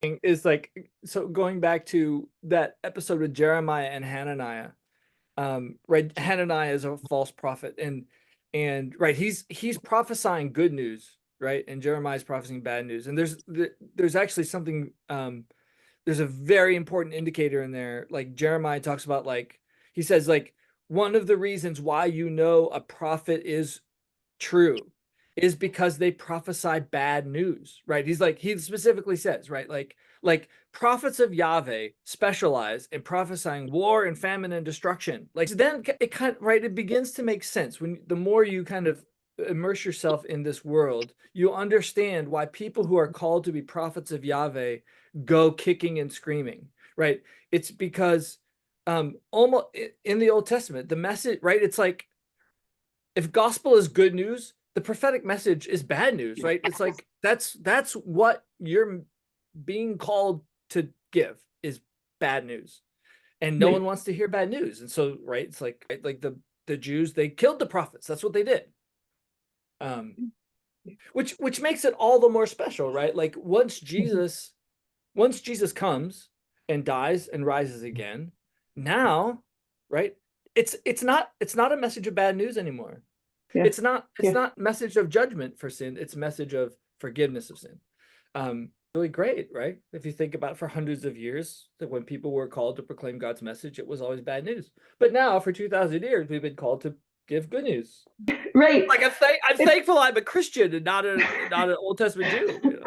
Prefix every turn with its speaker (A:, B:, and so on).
A: is like, so going back to that episode with Jeremiah and Hananiah, right? Hananiah is a false prophet, and right, he's prophesying good news, right? And Jeremiah's prophesying bad news. And there's actually something, there's a very important indicator in there. Like Jeremiah talks about, like he says, like one of the reasons why you know a prophet is true is because they prophesy bad news, right? He's like, he specifically says, right, like prophets of Yahweh specialize in prophesying war and famine and destruction. Like, so then it kind of, right, it begins to make sense when the more you kind of immerse yourself in this world, you understand why people who are called to be prophets of Yahweh go kicking and screaming, right? It's because almost in the Old Testament, the message, right? It's like, if gospel is good news, the prophetic message is bad news, right? It's like that's what you're being called to give, is bad news. And no one
B: Right.
A: wants to hear bad news. And so, right, it's like, right, like the Jews, they killed the prophets. That's what they did. Um, which makes it all the more special, right? Like once Jesus comes and dies and rises again, now, right? It's not a message of bad news anymore.
B: Yeah.
A: It's not message of judgment for sin. It's message of forgiveness of sin. Really great, right? If you think about, for hundreds of years, that when people were called to proclaim God's message, it was always bad news. But now, for 2,000 years, we've been called to give good news.
B: Right.
A: Like I'm thankful I'm a Christian and not an Old Testament Jew.